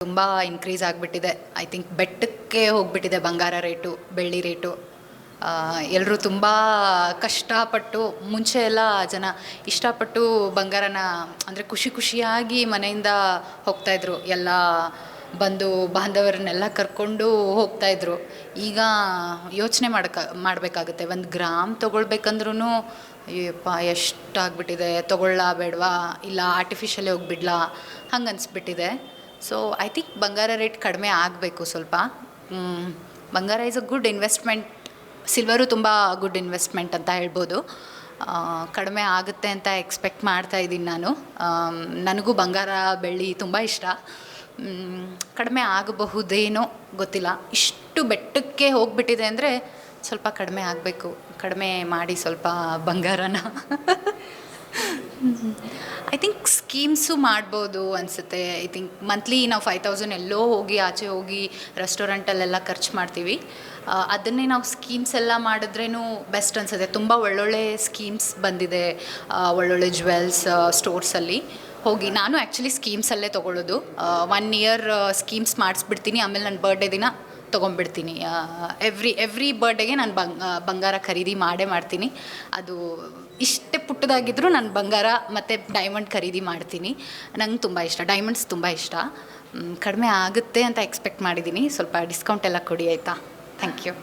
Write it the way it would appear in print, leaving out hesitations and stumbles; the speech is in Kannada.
ತುಂಬ ಇನ್ಕ್ರೀಸ್ ಆಗಿಬಿಟ್ಟಿದೆ. ಐ ಥಿಂಕ್ ಬೆಟ್ಟಕ್ಕೆ ಹೋಗಿಬಿಟ್ಟಿದೆ ಬಂಗಾರ ರೇಟು, ಬೆಳ್ಳಿ ರೇಟು. ಎಲ್ಲರೂ ತುಂಬ ಕಷ್ಟಪಟ್ಟು, ಮುಂಚೆ ಎಲ್ಲ ಜನ ಇಷ್ಟಪಟ್ಟು ಬಂಗಾರನ ಅಂದರೆ ಖುಷಿಯಾಗಿ ಮನೆಯಿಂದ ಹೋಗ್ತಾಯಿದ್ರು. ಎಲ್ಲ ಬಂದು ಬಾಂಧವರನ್ನೆಲ್ಲ ಕರ್ಕೊಂಡು ಹೋಗ್ತಾಯಿದ್ರು. ಈಗ ಯೋಚನೆ ಮಾಡಬೇಕಾಗುತ್ತೆ. 1 ಗ್ರಾಮ್ ತೊಗೊಳ್ಬೇಕಂದ್ರೂ ಅಯ್ಯಪ್ಪ ಎಷ್ಟಾಗ್ಬಿಟ್ಟಿದೆ, ತೊಗೊಳ್ಳಾ ಬೇಡವಾ, ಇಲ್ಲ ಆರ್ಟಿಫಿಷಿಯಲೇ ಹೋಗಿಬಿಡ್ಲಾ, ಹಂಗೆ ಅನಿಸ್ಬಿಟ್ಟಿದೆ. ಸೊ ಐ ಥಿಂಕ್ ಬಂಗಾರ ರೇಟ್ ಕಡಿಮೆ ಆಗಬೇಕು ಸ್ವಲ್ಪ. ಬಂಗಾರ is a good investment. Silver ತುಂಬ ಗುಡ್ ಇನ್ವೆಸ್ಟ್ಮೆಂಟ್ ಅಂತ ಹೇಳ್ಬೋದು. ಕಡಿಮೆ ಆಗುತ್ತೆ ಅಂತ ಎಕ್ಸ್ಪೆಕ್ಟ್ ಮಾಡ್ತಾಯಿದ್ದೀನಿ ನಾನು. ನನಗೂ ಬಂಗಾರ ಬೆಳ್ಳಿ ತುಂಬ ಇಷ್ಟ. ಕಡಿಮೆ ಆಗಬಹುದೇನೋ ಗೊತ್ತಿಲ್ಲ. ಇಷ್ಟು ಬೆಟ್ಟಕ್ಕೆ ಹೋಗಿಬಿಟ್ಟಿದೆ ಅಂದರೆ ಸ್ವಲ್ಪ ಕಡಿಮೆ ಆಗಬೇಕು. ಕಡಿಮೆ ಮಾಡಿ ಸ್ವಲ್ಪ ಬಂಗಾರನ ಐ ಥಿಂಕ್ ಸ್ಕೀಮ್ಸು ಮಾಡ್ಬೋದು ಅನಿಸುತ್ತೆ. ಐ ಥಿಂಕ್ ಮಂತ್ಲಿ ನಾವು 5,000 ಎಲ್ಲೋ ಹೋಗಿ ಆಚೆ ಹೋಗಿ ರೆಸ್ಟೋರೆಂಟಲ್ಲೆಲ್ಲ ಖರ್ಚು ಮಾಡ್ತೀವಿ. ಅದನ್ನೇ ನಾವು ಸ್ಕೀಮ್ಸ್ ಎಲ್ಲ ಮಾಡಿದ್ರೂ ಬೆಸ್ಟ್ ಅನಿಸುತ್ತೆ. ತುಂಬ ಒಳ್ಳೊಳ್ಳೆ ಸ್ಕೀಮ್ಸ್ ಬಂದಿದೆ, ಒಳ್ಳೊಳ್ಳೆ ಜ್ಯುವೆಲ್ಸ್ ಸ್ಟೋರ್ಸಲ್ಲಿ ಹೋಗಿ. ನಾನು ಆ್ಯಕ್ಚುಲಿ ಸ್ಕೀಮ್ಸಲ್ಲೇ ತೊಗೊಳ್ಳೋದು. 1 ಇಯರ್ ಸ್ಕೀಮ್ಸ್ ಮಾಡಿಸ್ಬಿಡ್ತೀನಿ, ಆಮೇಲೆ ನನ್ನ ಬರ್ಡೇ ದಿನ ತೊಗೊಂಡ್ಬಿಡ್ತೀನಿ. ಎವ್ರಿ ಬರ್ಡೇಗೆ ನಾನು ಬಂಗಾರ ಖರೀದಿ ಮಾಡ್ತೀನಿ. ಅದು ಇಷ್ಟೇ ಪುಟ್ಟದಾಗಿದ್ದರೂ ನಾನು ಬಂಗಾರ ಮತ್ತು ಡೈಮಂಡ್ ಖರೀದಿ ಮಾಡ್ತೀನಿ. ನಂಗೆ ತುಂಬ ಇಷ್ಟ, ಡೈಮಂಡ್ಸ್ ತುಂಬ ಇಷ್ಟ. ಕಡಿಮೆ ಆಗುತ್ತೆ ಅಂತ ಎಕ್ಸ್ಪೆಕ್ಟ್ ಮಾಡಿದ್ದೀನಿ. ಸ್ವಲ್ಪ ಡಿಸ್ಕೌಂಟ್ ಎಲ್ಲ ಕೊಡಿ ಆಯಿತಾ? Thank you.